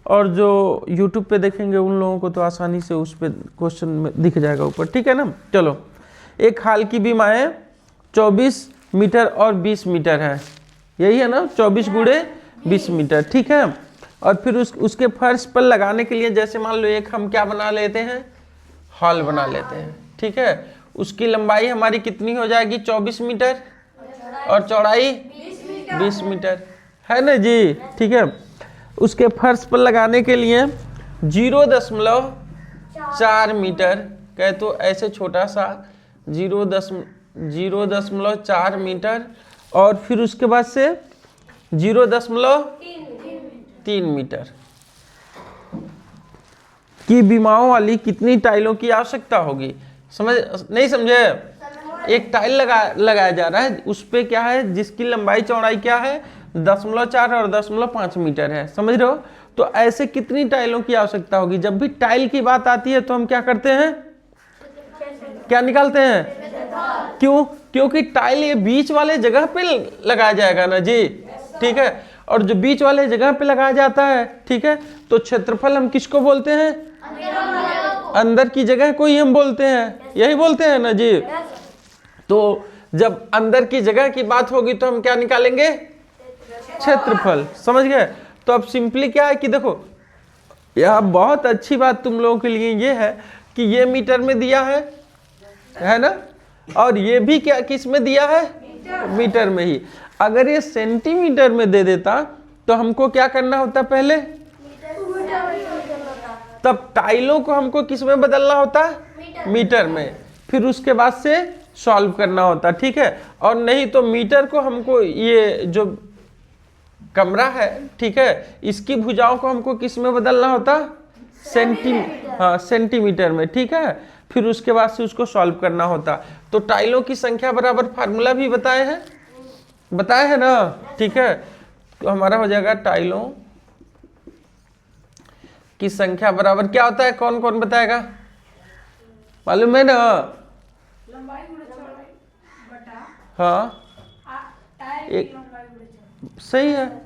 और जो यूट्यूब पे देखेंगे उन लोगों को तो आसानी से उस पर क्वेश्चन में दिख जाएगा ऊपर, ठीक है ना। चलो, एक हाल की बीमाएँ 24 मीटर और 20 मीटर है, यही है ना, 24 गुणे 20 मीटर, ठीक है। और फिर उसके फर्श पर लगाने के लिए जैसे मान लो एक हम क्या बना लेते हैं, हॉल बना लेते हैं, ठीक है। उसकी लंबाई हमारी कितनी हो जाएगी, 24 मीटर, और चौड़ाई 20 मीटर, है ना जी, ठीक है। उसके फर्श पर लगाने के लिए 0.4 मीटर, कहे तो ऐसे छोटा सा 0.4 मीटर, और फिर उसके बाद से 0.3 मीटर की बीमाओं वाली कितनी टाइलों की आवश्यकता होगी। समझ नहीं समझे? एक टाइल लगाया जा रहा है, उस पे क्या है, जिसकी लंबाई चौड़ाई क्या है 0.4 और 0.5 मीटर है, समझ रहे हो। तो ऐसे कितनी टाइलों की आवश्यकता होगी। जब भी टाइल की बात आती है तो हम क्या करते हैं, क्या निकालते हैं, क्यों, क्योंकि टाइल ये बीच वाले जगह पे लगाया जाएगा ना जी, ठीक है। और जो बीच वाले जगह पे लगाया जाता है, ठीक है, तो क्षेत्रफल हम किसको बोलते हैं, अंदर की जगह को ही हम बोलते हैं, यही बोलते हैं ना जी। तो जब अंदर की जगह की बात होगी तो हम क्या निकालेंगे, क्षेत्रफल, समझ गए। तो अब सिंपली क्या है कि देखो, यह बहुत अच्छी बात तुम लोगों के लिए ये है कि ये मीटर में दिया है ना, और ये भी क्या किस में दिया है, मीटर में ही। अगर ये सेंटीमीटर में दे देता तो हमको क्या करना होता, पहले तब टाइलों को हमको किस में बदलना होता, मीटर में, फिर उसके बाद से सॉल्व करना होता, ठीक है। और नहीं तो मीटर को हमको, ये जो कमरा है, ठीक है, इसकी भुजाओं को हमको किस में बदलना होता, सेंटीमीटर में, ठीक है। फिर उसके बाद से उसको सॉल्व करना होता। तो टाइलों की संख्या बराबर फार्मूला भी बताए हैं ना, ठीक है। तो हमारा हो जाएगा टाइलों की संख्या बराबर क्या होता है, कौन कौन बताएगा, मालूम है ना, हाँ एक सही है।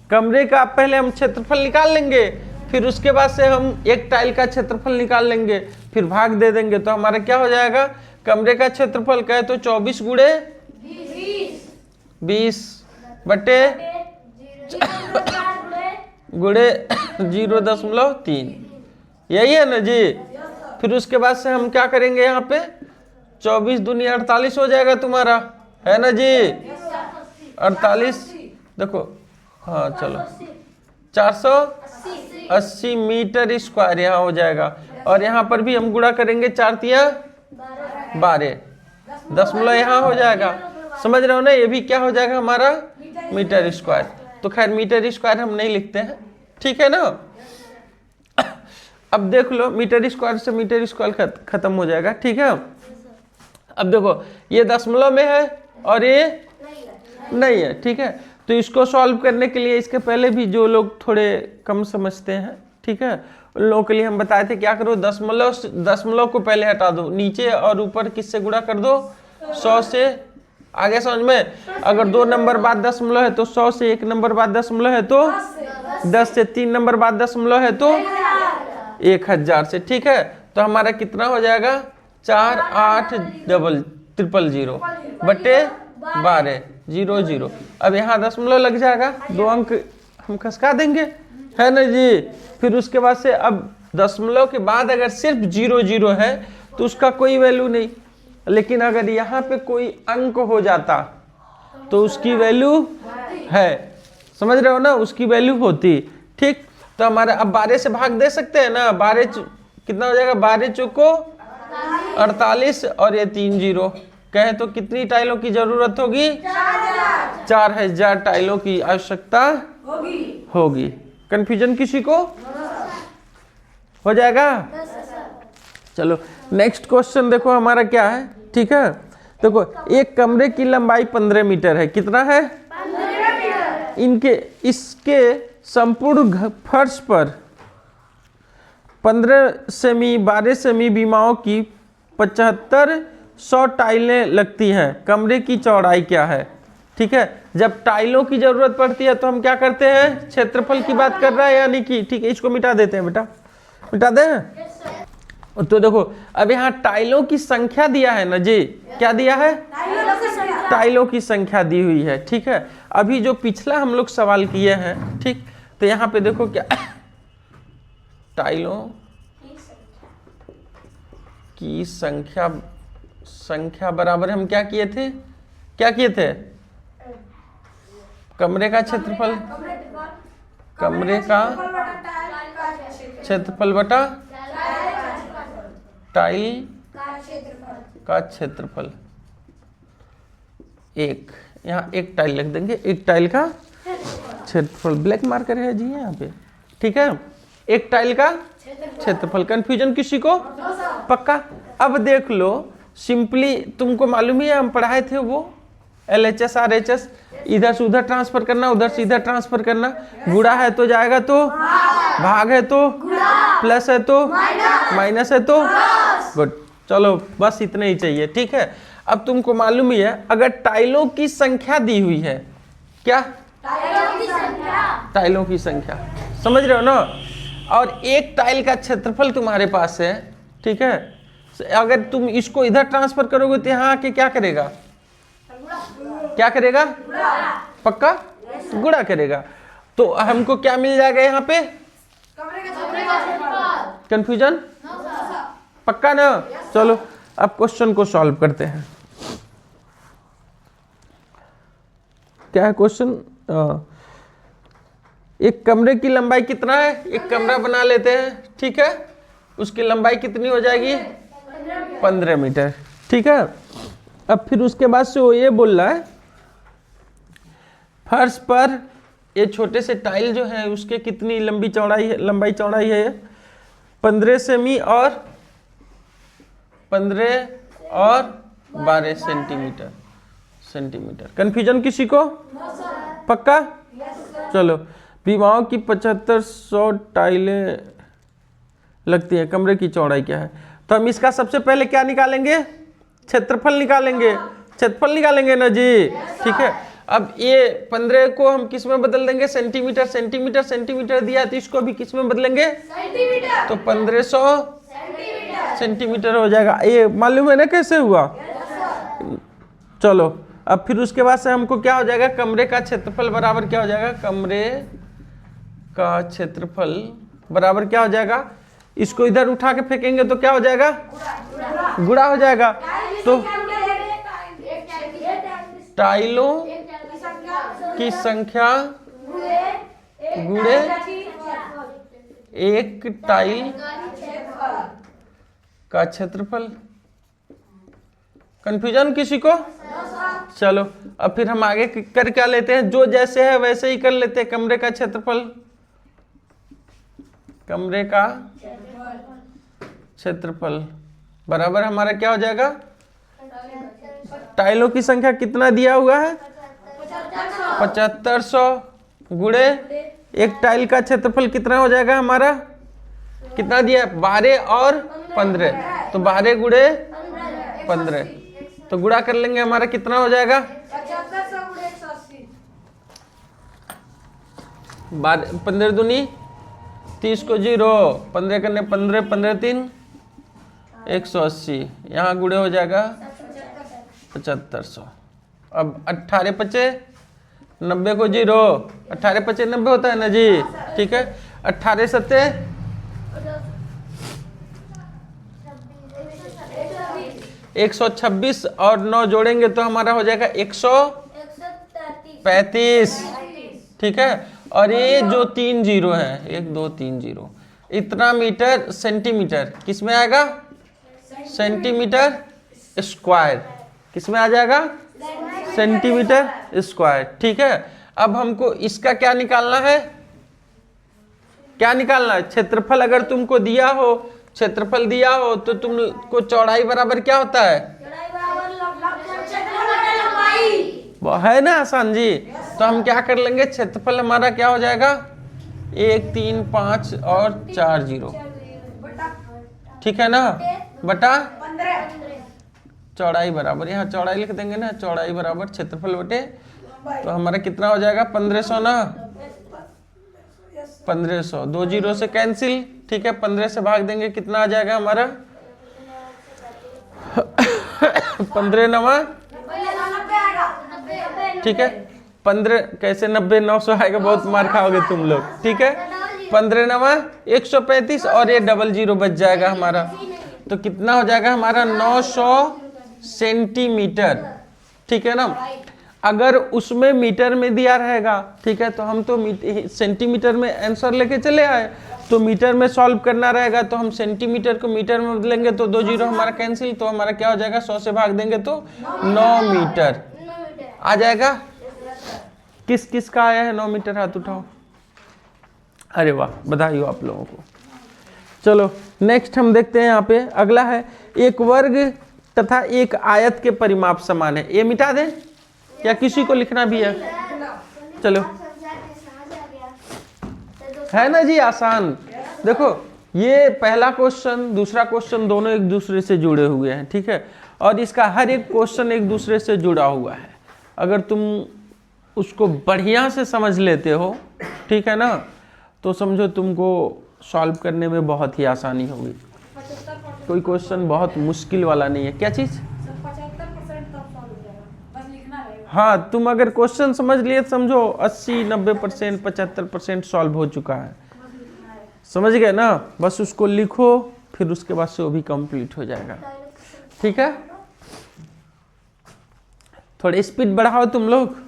कमरे का पहले हम क्षेत्रफल निकाल लेंगे, फिर उसके बाद से हम एक टाइल का क्षेत्रफल निकाल लेंगे, फिर भाग दे देंगे, तो हमारा क्या हो जाएगा, कमरे का क्षेत्रफल कहे तो 24 गुणे 20 बटे गुणे 0.3, यही है ना जी। फिर उसके बाद से हम क्या करेंगे, यहाँ पे 24 दूनी 48 हो जाएगा तुम्हारा, है ना जी, 48, देखो, हाँ चलो 480 मीटर स्क्वायर यहाँ हो जाएगा। और यहाँ पर भी हम गुणा करेंगे, 4 तिया 12, दशमलव यहाँ हो जाएगा, समझ रहे हो ना। ये भी क्या हो जाएगा हमारा, मीटर स्क्वायर। तो खैर मीटर स्क्वायर हम नहीं लिखते हैं, ठीक है ना। अब देख लो, मीटर स्क्वायर से मीटर स्क्वायर खत्म हो जाएगा, ठीक है। अब देखो, ये दशमलव में है और ये नहीं है, ठीक है। तो इसको सॉल्व करने के लिए, इसके पहले भी जो लोग थोड़े कम समझते हैं, ठीक है, उन लोगों के लिए हम बताए थे क्या करो, दशमलव को पहले हटा दो, नीचे और ऊपर किससे गुणा कर दो, 100 से। आगे समझ में, अगर 2 नंबर बाद दशमलव है तो 100 से, 1 नंबर बाद दशमलव है तो 10 से, 3 नंबर बाद दशमलव है तो 1000 से, ठीक है। तो हमारा कितना हो जाएगा, 480000 बटे 12 00। अब यहाँ दशमलव लग जाएगा, 2 अंक हम खसका देंगे, है ना जी। फिर उसके बाद से अब दशमलव के बाद अगर सिर्फ 00 है तो उसका कोई वैल्यू नहीं, लेकिन अगर यहाँ पे कोई अंक हो जाता तो उसकी वैल्यू है, समझ रहे हो ना, उसकी वैल्यू होती, ठीक। तो हमारे अब 12 से भाग दे सकते हैं ना, 12 कितना हो जाएगा, 12 चौको 48 और ये 3 0, कहे तो कितनी टाइलों की जरूरत होगी, 4000 टाइलों की आवश्यकता होगी। कंफ्यूजन किसी को हो जाएगा। चलो नेक्स्ट क्वेश्चन देखो हमारा क्या है, ठीक है। देखो, एक कमरे की लंबाई 15 मीटर है, कितना है, 15 इसके संपूर्ण फर्श पर 15 सेमी 12 सेमी बीमाओं की 7500 टाइलें लगती हैं। कमरे की चौड़ाई क्या है, ठीक है, जब टाइलों की जरूरत पड़ती है तो हम क्या करते हैं, क्षेत्रफल की बात कर रहा है यानी कि, ठीक है, इसको मिटा देते हैं बेटा, मिटा दें। तो देखो अब यहाँ टाइलों की संख्या दिया है ना जी, क्या दिया है, टाइलों की संख्या दी हुई है। ठीक है, अभी जो पिछला हम लोग सवाल किए हैं, ठीक, तो यहाँ पे देखो क्या टाइलों की संख्या बराबर हम क्या किए थे, क्या किए थे, कमरे का क्षेत्रफल, कमरे का क्षेत्रफल बटा टाइल का क्षेत्रफल। एक, यहाँ एक टाइल लिख देंगे, एक टाइल का क्षेत्रफल, ब्लैक मार्कर है जी यहाँ पे, ठीक है, एक टाइल का क्षेत्रफल। कंफ्यूजन किसी को, पक्का। अब देख लो सिंपली, तुमको मालूम ही है हम पढ़ाए थे वो LHS RHS, इधर से उधर ट्रांसफर करना, उधर से इधर ट्रांसफर करना, गुणा है तो जाएगा तो, भाग है तो, प्लस है तो, माइनस है तो, गुड, चलो बस इतना ही चाहिए। ठीक है, अब तुमको मालूम ही है अगर टाइलों की संख्या दी हुई है, क्या, टाइलों की संख्या, समझ रहे हो ना, और एक टाइल का क्षेत्रफल तुम्हारे पास है, ठीक है, अगर तुम इसको इधर ट्रांसफर करोगे तो यहाँ आके क्या करेगा, क्या करेगा, पक्का गुणा करेगा, तो हमको क्या मिल जाएगा यहाँ पे, कंफ्यूजन, पक्का ना। चलो अब क्वेश्चन को सॉल्व करते हैं। क्या है क्वेश्चन, एक कमरे की लंबाई कितना है, एक कमरा बना लेते हैं, ठीक है, उसकी लंबाई कितनी हो जाएगी, 15 मीटर। ठीक है, अब फिर उसके बाद से वो ये बोल रहा है फर्श पर ये छोटे से टाइल जो है उसके कितनी लंबी चौड़ाई है, लंबाई चौड़ाई है 15 सेमी और 15 और 12 सेंटीमीटर। कंफ्यूजन किसी को, पक्का। चलो, विमाओं की 7500 टाइलें लगती है, कमरे की चौड़ाई क्या है, तो हम इसका सबसे पहले क्या निकालेंगे, क्षेत्रफल निकालेंगे, क्षेत्रफल निकालेंगे ना जी। ठीक है, अब ये 15 को हम किस में बदल देंगे, सेंटीमीटर, सेंटीमीटर सेंटीमीटर दिया है तो इसको भी किस में बदलेंगे, तो 1500 सेंटीमीटर हो जाएगा। ये मालूम है ना कैसे हुआ। चलो अब फिर उसके बाद से हमको क्या हो जाएगा, कमरे का क्षेत्रफल बराबर क्या हो जाएगा, कमरे का क्षेत्रफल बराबर क्या हो जाएगा, इसको इधर उठा के फेंकेंगे तो क्या हो जाएगा, गुणा हो जाएगा, तो टाइलों की संख्या गुणे एक टाइल का क्षेत्रफल। कंफ्यूजन किसी को। चलो अब फिर हम आगे कर क्या लेते हैं, जो जैसे है वैसे ही कर लेते हैं। कमरे का क्षेत्रफल, कमरे का क्षेत्रफल बराबर हमारा क्या हो जाएगा, टाइलों की संख्या कितना दिया हुआ है 7500 गुणे एक टाइल का क्षेत्रफल कितना हो जाएगा हमारा, कितना दिया है 12 और 15, तो 12 गुणे 15, तो गुणा कर लेंगे हमारा कितना हो जाएगा 15 दूनी 30 को 0, 15 करने 15, 15 3 180, यहाँ गुणे हो जाएगा 7500। अब 18 पचे 90 को 0, 18 पचे 90 होता है ना जी। ठीक है, 18 सत्ते 126 और 9 जोड़ेंगे तो हमारा हो जाएगा 135। ठीक है, और ये जो 3 जीरो है 1 2 3 जीरो, इतना मीटर सेंटीमीटर किस में आएगा, सेंटीमीटर स्क्वायर, किस में आ जाएगा, सेंटीमीटर स्क्वायर। ठीक है, अब हमको इसका क्या निकालना है, क्या निकालना है, क्षेत्रफल। अगर तुमको दिया हो, क्षेत्रफल दिया हो तो तुमको चौड़ाई बराबर क्या होता है, वो है ना आसान जी। तो हम क्या कर लेंगे, क्षेत्रफल हमारा क्या हो जाएगा 1 3 5 और 4 जीरो, ठीक है ना, बटा चौड़ाई बराबर, यहाँ चौड़ाई लिख देंगे ना, चौड़ाई बराबर क्षेत्रफल बटे तो हमारा कितना हो जाएगा 1500 ना, 1500 2 जीरो से कैंसिल, ठीक है। 15 से भाग देंगे कितना आ जाएगा हमारा 15 नवा, ठीक है। 15 कैसे 90 900 आएगा, बहुत मार खाओगे तुम लोग, ठीक है। 15 नवा 135 और ये डबल जीरो बच जाएगा हमारा, तो कितना हो जाएगा हमारा 900 सेंटीमीटर, ठीक है ना। अगर उसमें मीटर में दिया रहेगा, ठीक है, तो हम तो सेंटीमीटर में आंसर लेके चले आए, तो मीटर में सॉल्व करना रहेगा तो हम सेंटीमीटर को मीटर में बदलेंगे तो 2 जीरो हमारा कैंसिल, तो हमारा क्या हो जाएगा 100 से भाग देंगे तो 9 मीटर आ जाएगा। किस किस का आया है 9 मीटर, हाथ उठाओ। अरे वाह, बधाई हो आप लोगों को। चलो नेक्स्ट हम देखते हैं, यहाँ पे अगला है एक वर्ग तथा एक आयत के परिमाप समान है। ये मिटा दें या किसी को लिखना भी है? चलो, है ना जी आसान। देखो ये पहला क्वेश्चन दूसरा क्वेश्चन दोनों एक दूसरे से जुड़े हुए हैं, ठीक है, और इसका हर एक क्वेश्चन एक दूसरे से जुड़ा हुआ है। अगर तुम उसको बढ़िया से समझ लेते हो, ठीक है ना, तो समझो तुमको सॉल्व करने में बहुत ही आसानी होगी। कोई क्वेश्चन बहुत मुश्किल वाला नहीं है। क्या चीज़? 75% तो सॉल्व हो जाएगा, बस लिखना रहेगा। हाँ, तुम अगर क्वेश्चन समझ लिए समझो 80-90% 75% सॉल्व हो चुका है, समझ गए ना। बस उसको लिखो, फिर उसके बाद से वो भी कंप्लीट हो जाएगा, ठीक है। थोड़ी स्पीड बढ़ाओ तुम लोग,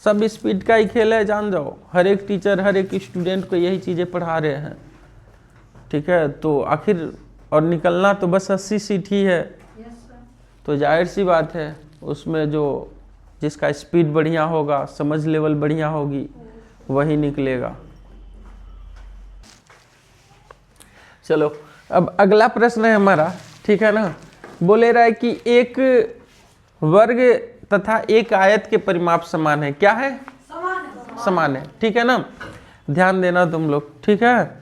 सब स्पीड का ही खेल है, जान जाओ। हर एक टीचर हर एक स्टूडेंट को यही चीज़ें पढ़ा रहे हैं, ठीक है। तो आखिर और निकलना तो बस 80 सीट ही है, तो जाहिर सी बात है उसमें जो जिसका स्पीड बढ़िया होगा, समझ लेवल बढ़िया होगी, वही निकलेगा। चलो अब अगला प्रश्न है हमारा, ठीक है ना। बोले रहा है कि एक वर्ग तथा एक आयत के परिमाप समान है। क्या है? समान है, ठीक है ना। ध्यान देना तुम लोग, ठीक है।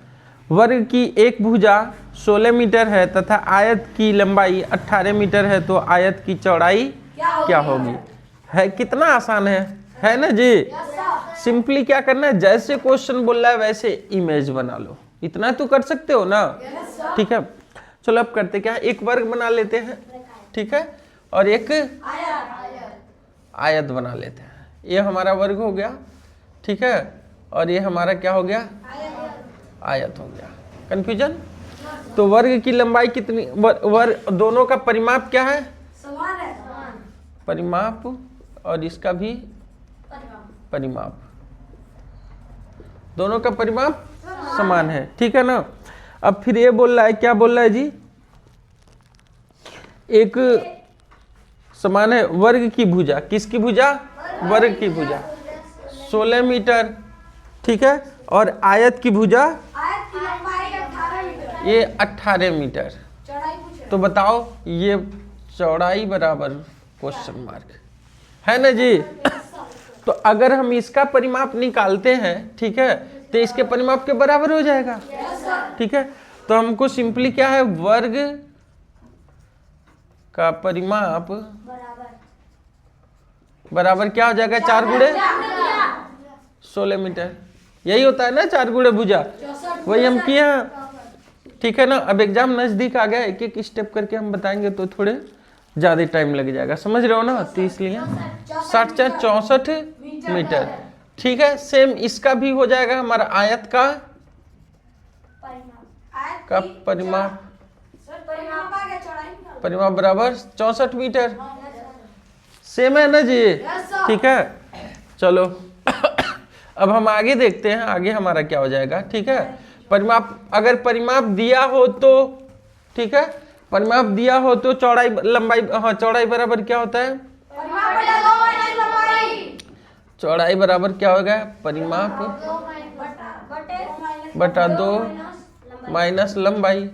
वर्ग की एक भुजा 16 मीटर है तथा आयत की लंबाई 18 मीटर है, तो आयत की चौड़ाई क्या होगी? है कितना आसान है ना जी। सिंपली क्या करना है, जैसे क्वेश्चन बोल रहा है वैसे इमेज बना लो, इतना तो कर सकते हो ना, ठीक है। चलो अब करते क्या, एक वर्ग बना लेते हैं, ठीक है, और एक आयत बना लेते हैं। ये हमारा वर्ग हो गया, ठीक है, और ये हमारा क्या हो गया? आयत हो गया। कंफ्यूजन? तो वर्ग की लंबाई कितनी, वर्ग दोनों का परिमाप क्या है? समान है। परिमाप, और इसका भी परिमाप, दोनों का परिमाप समान है, ठीक है ना। अब फिर ये बोल रहा है, क्या बोल रहा है जी, एक समान है वर्ग की भुजा। किसकी भुजा? वर्ग की भुजा 16 मीटर, ठीक है, और आयत की भुजा आयत की लंबाई 18 मीटर, ये 18 मीटर। चौड़ाई पूछे। तो बताओ ये चौड़ाई बराबर क्वेश्चन मार्क है ना जी। तो अगर हम इसका परिमाप निकालते हैं, ठीक है, तो इसके परिमाप के बराबर हो जाएगा, ठीक है। तो हमको सिंपली क्या है, वर्ग का परिमाप बराबर क्या हो जाएगा? 4 गुणे 16 मीटर, यही होता है ना 4 गुणे भुजा, वही हम किए हैं, ठीक है ना। अब एग्जाम नजदीक आ गया, एक एक स्टेप करके हम बताएंगे तो थोड़े ज्यादा टाइम लग जाएगा, समझ रहे हो ना। तो इसलिए 60 64 मीटर, ठीक है। सेम इसका भी हो जाएगा हमारा आयत का परिमाप, परिमाप बराबर 64 मीटर, सेम है ना जी, ठीक है। चलो अब हम आगे देखते हैं, आगे हमारा क्या हो जाएगा, ठीक है। परिमाप, अगर परिमाप दिया हो तो, ठीक है, परिमाप दिया हो तो चौड़ाई लंबाई, हाँ चौड़ाई बराबर क्या होता है? चौड़ाई बराबर क्या होगा? परिमाप बटा 2 माइनस लंबाई,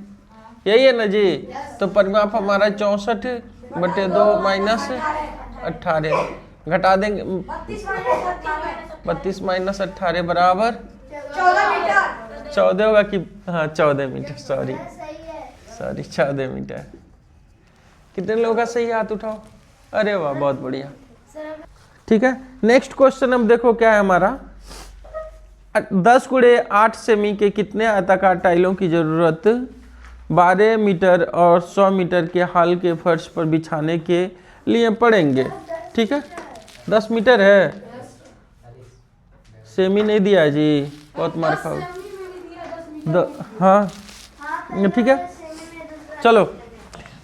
यही है ना जी। तो परिमाप हमारा 64 बटे 2 माइनस 18, घटा देंगे 32 माइनस 18 बराबर 14 होगा कि, हाँ 14 मीटर, सॉरी 14 मीटर। कितने लोगों का सही हाथ उठाओ? अरे वाह, बहुत बढ़िया। ठीक है। नेक्स्ट क्वेश्चन अब देखो क्या है हमारा, 10 गुणे 8 सेमी के कितने आयताकार टाइलों की जरूरत 12 मीटर और 100 मीटर के हाल के फर्श पर बिछाने के लिए पड़ेंगे। ठीक है, 10 मीटर है, सेमी नहीं दिया जी, बहुत मार खाओ। हाँ ठीक है, चलो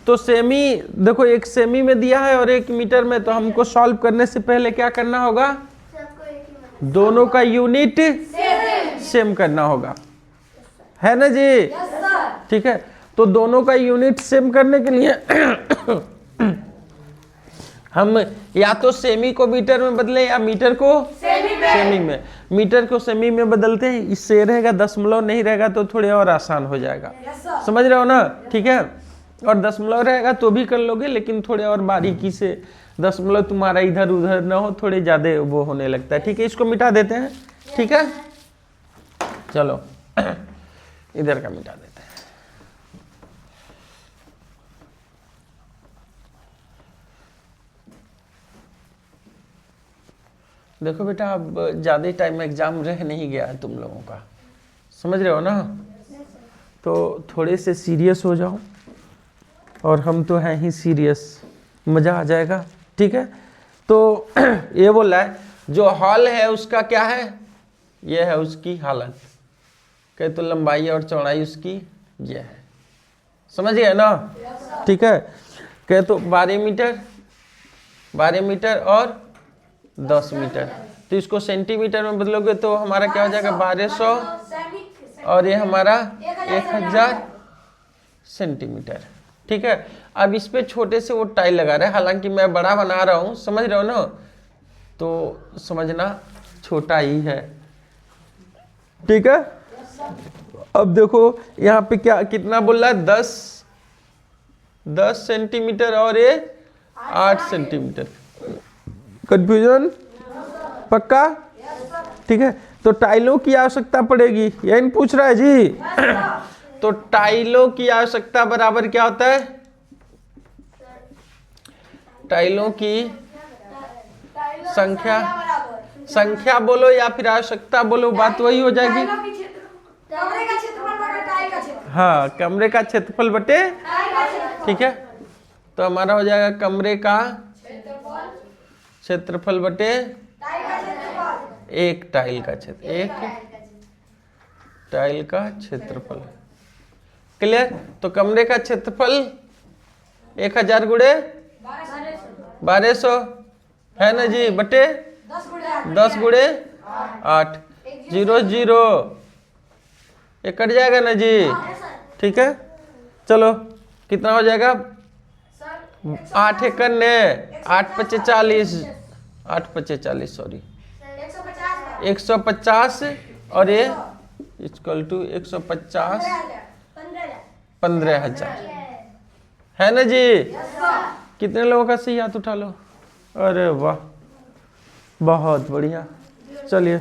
तो सेमी देखो, एक सेमी में दिया है और 1 मीटर में, तो हमको सॉल्व करने से पहले क्या करना होगा, दोनों का यूनिट सेम करना होगा, है ना जी। ठीक है, तो दोनों का यूनिट सेम करने के लिए हम या तो सेमी को मीटर में बदले या मीटर को सेमी में। मीटर को सेमी में बदलते हैं, इससे रहेगा दशमलव, नहीं रहेगा तो थोड़े और आसान हो जाएगा, समझ रहे हो ना। ठीक है, और दशमलव रहेगा तो भी कर लोगे, लेकिन थोड़े और बारीकी से, दशमलव तुम्हारा इधर उधर ना हो, थोड़े ज्यादा वो होने लगता है। ठीक है, इसको मिटा देते हैं। ठीक है, चलो इधर का मिटा देते हैं। देखो बेटा, अब ज़्यादा टाइम एग्जाम रह नहीं गया है तुम लोगों का, समझ रहे हो ना। तो थोड़े से सीरियस हो जाओ, और हम तो हैं ही सीरियस, मज़ा आ जाएगा। ठीक है, तो ये बोला है जो हॉल है उसका क्या है, ये है उसकी हालत, कहे तो लंबाई और चौड़ाई उसकी ये है, समझ गए ना। ठीक है, कहे तो 12 मीटर और 10 मीटर, तो इसको सेंटीमीटर में बदलोगे तो हमारा क्या हो जाएगा, 1200, और ये हमारा 1000 सेंटीमीटर। ठीक है, अब इस पे छोटे से वो टाइल लगा रहे हैं, हालांकि मैं बड़ा बना रहा हूँ, समझ रहे हो ना, तो समझना छोटा ही है। ठीक है, अब देखो यहाँ पे क्या कितना बोल रहा है, 10 सेंटीमीटर और ये 8 सेंटीमीटर। कंफ्यूजन पक्का। ठीक है, तो टाइलों की आवश्यकता पड़ेगी, यही पूछ रहा है जी। तो टाइलों की आवश्यकता बराबर क्या होता है, टाइलों की संख्या बोलो या फिर आवश्यकता बोलो, बात वही हो जाएगी। कमरे का क्षेत्रफल बटे टाइल का क्षेत्रफल। हाँ, कमरे का क्षेत्रफल बटे, ठीक है, तो हमारा हो जाएगा कमरे का क्षेत्रफल बटे एक टाइल का क्षेत्र, एक टाइल का क्षेत्रफल। क्लियर, तो कमरे का क्षेत्रफल 1000 गुणे 1200 है ना जी, बटे 10 गुणे 8, 0 0 ये कट जाएगा ना जी। ठीक है, चलो कितना हो जाएगा, 8 एकड़ ने 8 पचे 40, 8 पचे 40 सॉरी 150, और ये इक्वल टू 150 15,000 है ना जी। कितने लोगों का सही हाथ उठा लो, अरे वाह बहुत बढ़िया। चलिए